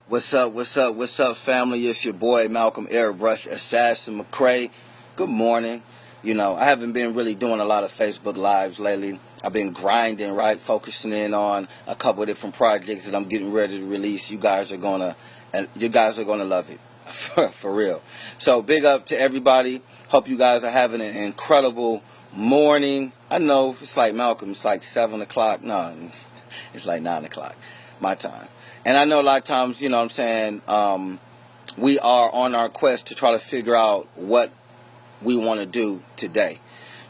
What's up, family? It's your boy, Malcolm Airbrush Assassin McCrae. Good morning. I haven't been really doing a lot of Facebook Lives lately. I've been grinding, right? Focusing in on a couple of different projects that I'm getting ready to release. You guys are gonna love it. For real. So big up to everybody. Hope you guys are having an incredible morning. I know it's like Malcolm, it's like 7 o'clock. No, it's like 9 o'clock my time. And I know a lot of times, we are on our quest to try to figure out what we want to do today.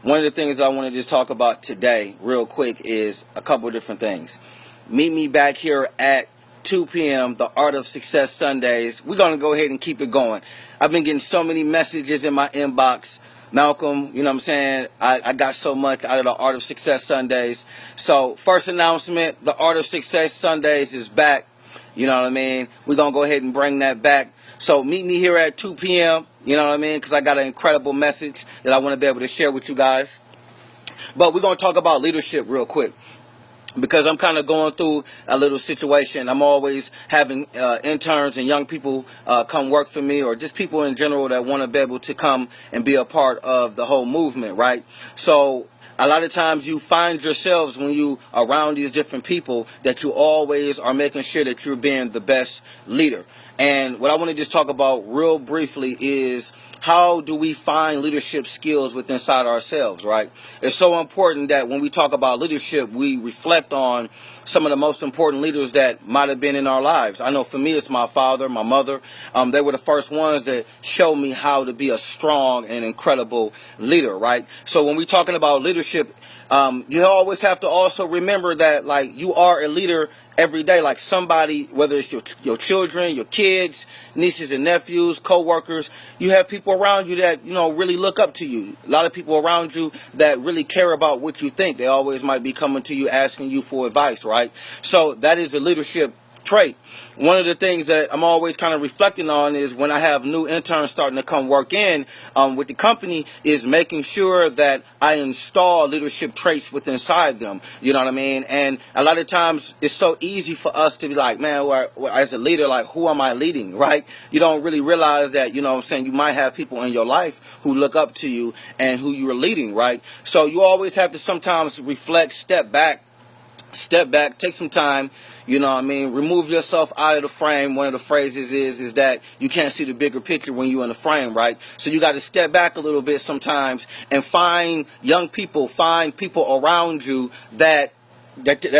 One of the things I want to just talk about today real quick is a couple of different things. Meet me back here at 2 p.m., the Art of Success Sundays. We're going to go ahead and keep it going. I've been getting so many messages in my inbox. Malcolm, I got so much out of the Art of Success Sundays. So first announcement, the Art of Success Sundays is back. You know what I mean? We're going to go ahead and bring that back. So meet me here at 2 p.m., you know what I mean? Because I got an incredible message that I want to be able to share with you guys. But we're going to talk about leadership real quick, because I'm kind of going through a little situation. I'm always having interns and young people come work for me, or just people in general that want to be able to come and be a part of the whole movement, right? So a lot of times you find yourselves, when you are around these different people, that you always are making sure that you're being the best leader. And what I want to just talk about real briefly is, how do we find leadership skills within inside ourselves, right? It's so important that when we talk about leadership, we reflect on some of the most important leaders that might have been in our lives. I know for me, it's my father, my mother. They were the first ones that showed me how to be a strong and incredible leader, right? So when we're talking about leadership, you always have to also remember that, like, you are a leader every day. Like somebody, whether it's your children, your kids, nieces and nephews, co-workers, you have people around you that, really look up to you. A lot of people around you that really care about what you think. They always might be coming to you asking you for advice, right? So that is a leadership trait. One of the things that I'm always kind of reflecting on is, when I have new interns starting to come work in with the company, is making sure that I install leadership traits within inside them. You know what I mean? And a lot of times it's so easy for us to be like, man, as a leader, like, who am I leading, right? You don't really realize that, you might have people in your life who look up to you and who you are leading, right? So you always have to sometimes reflect, step back, take some time, remove yourself out of the frame. One of the phrases is that you can't see the bigger picture when you're in the frame, right? So you got to step back a little bit sometimes and find young people, find people around you that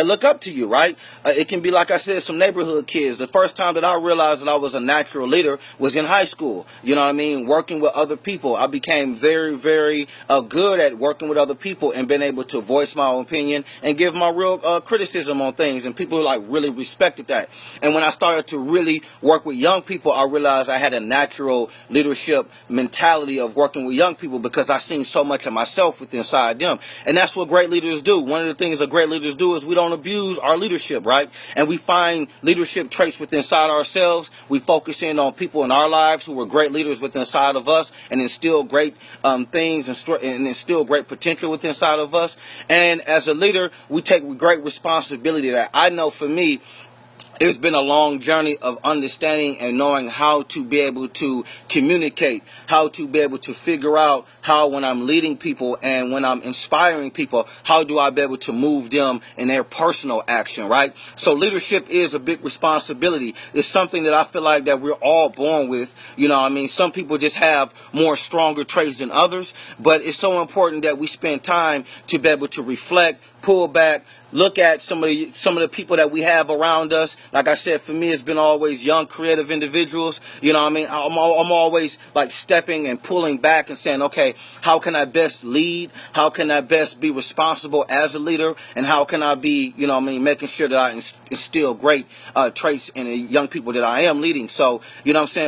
look up to you, right? It can be, like I said, some neighborhood kids. The first time that I realized that I was a natural leader was in high school. You know what I mean? Working with other people. I became very, very good at working with other people and being able to voice my own opinion and give my real criticism on things. And people really respected that. And when I started to really work with young people, I realized I had a natural leadership mentality of working with young people, because I seen so much of myself within inside them. And that's what great leaders do. One of the things that great leaders do is we don't abuse our leadership, right? And we find leadership traits within inside ourselves. We focus in on people in our lives who were great leaders within inside of us, and instill great things and instill great potential within inside of us. And as a leader, we take great responsibility. That I know for me, it's been a long journey of understanding and knowing how to be able to communicate, how to be able to figure out how, when I'm leading people and when I'm inspiring people, how do I be able to move them in their personal action, right? So leadership is a big responsibility. It's something that I feel like that we're all born with. Some people just have more stronger traits than others, but it's so important that we spend time to be able to reflect, pull back, look at some of the people that we have around us. Like I said, for me, it's been always young, creative individuals. I'm always like stepping and pulling back and saying, okay, how can I best lead? How can I best be responsible as a leader? And how can I be, making sure that I instill great traits in the young people that I am leading? So,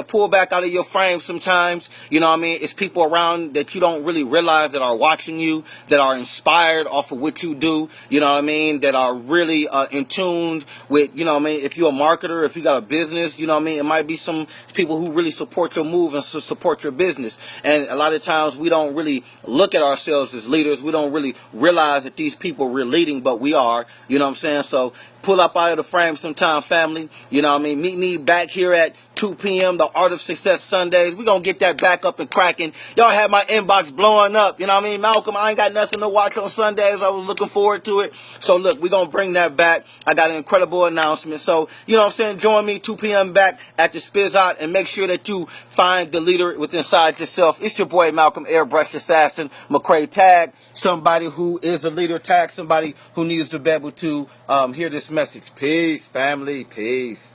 pull back out of your frame sometimes. It's people around that you don't really realize that are watching you, that are inspired off of what you do. That are really in tune with, if you're a marketer, if you got a business, it might be some people who really support your move and support your business. And a lot of times we don't really look at ourselves as leaders. We don't really realize that these people we're leading, but we are, So pull up out of the frame sometime, family. You know what I mean? Meet me back here at 2 p.m. The Art of Success Sundays. We're going to get that back up and cracking. Y'all have my inbox blowing up. You know what I mean? Malcolm, I ain't got nothing to watch on Sundays. I was looking forward to it. So look, we're going to bring that back. I got an incredible announcement. So, you know what I'm saying? Join me 2 p.m. back at the Spiz Out, and make sure that you find the leader within inside yourself. It's your boy Malcolm, Airbrush Assassin, McCrae. Tag somebody who is a leader. Tag somebody who needs to be able to hear this message. Peace, family. Peace.